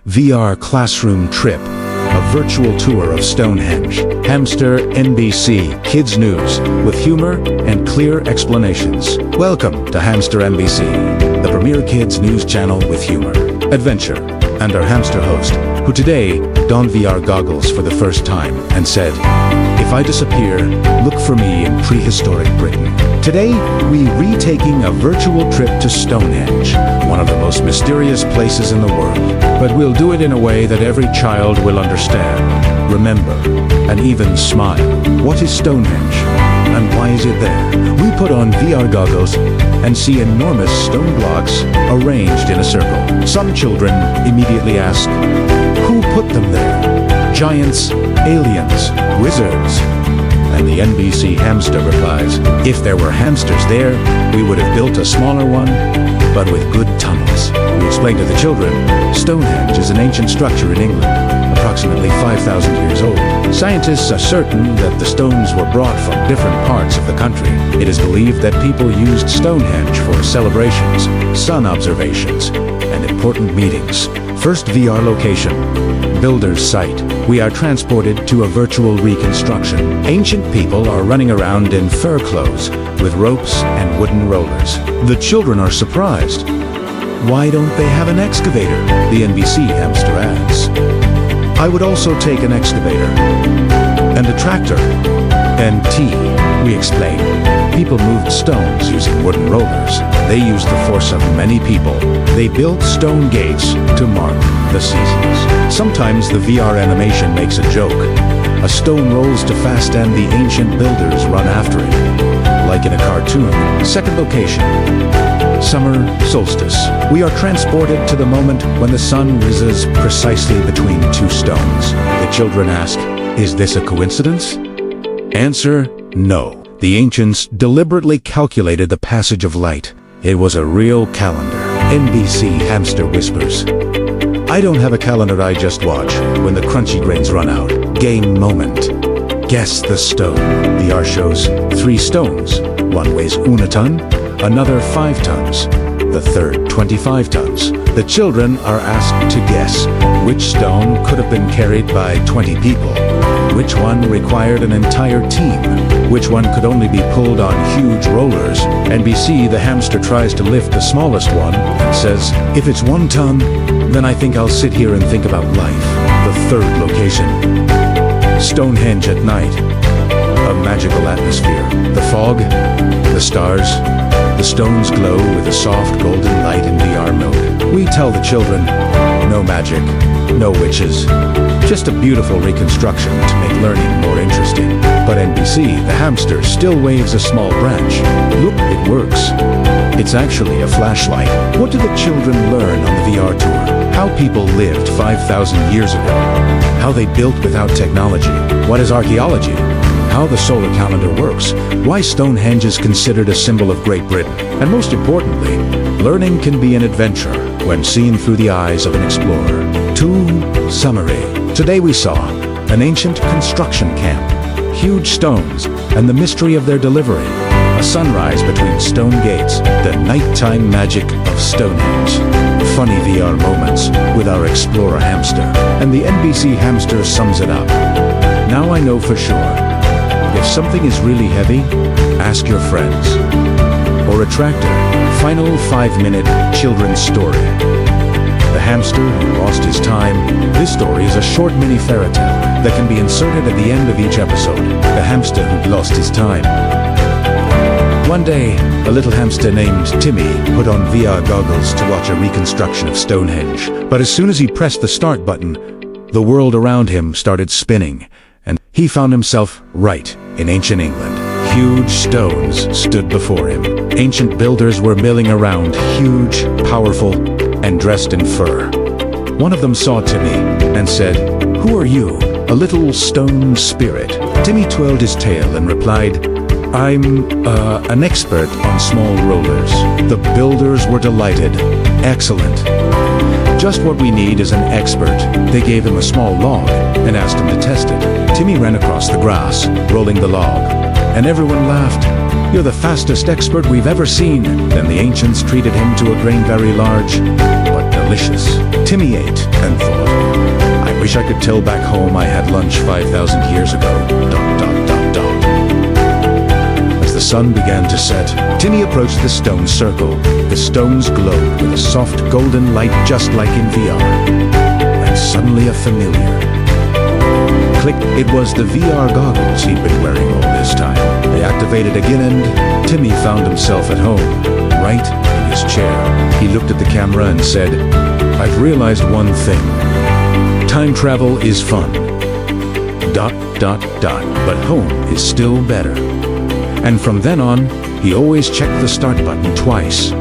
VR classroom trip, a virtual tour of Stonehenge. Hamster NBC Kids News with humor and clear explanations. Welcome to Hamster NBC, the premier kids news channel with humor, adventure, and our hamster host, who today donned VR goggles for the first time and said, "If I disappear, look for me in prehistoric Britain." Today, we're retaking a virtual trip to Stonehenge, one of the most mysterious places in the world. But we'll do it in a way that every child will understand, remember, and even smile. What is Stonehenge? And why is it there? We put on VR goggles and see enormous stone blocks arranged in a circle. Some children immediately ask, who put them there? Giants, aliens, wizards? And the NBC hamster replies, if there were hamsters there, we would have built a smaller one, but with good tunnels. We explain to the children, Stonehenge is an ancient structure in England, approximately 5,000 years old. Scientists are certain that the stones were brought from different parts of the country. It is believed that people used Stonehenge for celebrations, sun observations, and important meetings. First VR location, builder's site. We are transported to a virtual reconstruction. Ancient people are running around in fur clothes with ropes and wooden rollers. The children are surprised. Why don't they have an excavator? The NBC hamster adds. I would also take an excavator and a tractor and tea, we explain. People moved stones using wooden rollers. They used the force of many people. They built stone gates to mark the seasons. Sometimes the VR animation makes a joke. A stone rolls too fast and the ancient builders run after it, like in a cartoon. Second location, summer solstice. We are transported to the moment when the sun rises precisely between two stones. The children ask, is this a coincidence? Answer, no. The ancients deliberately calculated the passage of light. It was a real calendar. NBC hamster whispers, I don't have a calendar, I just watch when the crunchy grains run out. Game moment. Guess the stone. VR shows 3 stones. One weighs 1 ton, another 5 tons, the third 25 tons. The children are asked to guess which stone could have been carried by 20 people, which one required an entire team, which one could only be pulled on huge rollers. NBC, the hamster tries to lift the smallest one and says, if it's 1 ton, then I think I'll sit here and think about life. The third location, Stonehenge at night. A magical atmosphere. The fog, the stars, the stones glow with a soft golden light in VR mode. We tell the children, no magic, no witches, just a beautiful reconstruction to make learning more interesting. But NBC, the hamster, still waves a small branch. Look, it works. It's actually a flashlight. What do the children learn on the VR tour? How people lived 5,000 years ago. How they built without technology. What is archaeology? How the solar calendar works, why Stonehenge is considered a symbol of Great Britain, and most importantly, learning can be an adventure when seen through the eyes of an explorer. Summary. Today we saw an ancient construction camp, huge stones, and the mystery of their delivery, a sunrise between stone gates, the nighttime magic of Stonehenge, funny VR moments with our explorer hamster, and the NBC hamster sums it up. Now I know for sure. If something is really heavy, ask your friends. Or a tractor. Final 5-minute children's story. The hamster who lost his time. This story is a short mini fairy tale that can be inserted at the end of each episode. The hamster who lost his time. One day, a little hamster named Timmy put on VR goggles to watch a reconstruction of Stonehenge. But as soon as he pressed the start button, the world around him started spinning. And he found himself right in ancient England. Huge stones stood before him. Ancient builders were milling around, huge, powerful, and dressed in fur. One of them saw Timmy and said, "Who are you?" "A little stone spirit." Timmy twirled his tail and replied, "I'm an expert on small rollers." The builders were delighted. "Excellent. Just what we need is an expert." They gave him a small log and asked him to test it. Timmy ran across the grass, rolling the log, and everyone laughed. "You're the fastest expert we've ever seen." Then the ancients treated him to a grain very large, but delicious. delicious. Timmy ate and thought, I wish I could tell back home I had lunch 5,000 years ago. ... As the sun began to set, Timmy approached the stone circle. The stones glowed with a soft golden light just like in VR. And suddenly a familiar. Click, it was the VR goggles he'd been wearing all this time. They activated again and Timmy found himself at home, right in his chair. He looked at the camera and said, I've realized one thing. Time travel is fun. ... But home is still better. And from then on, he always checked the start button twice.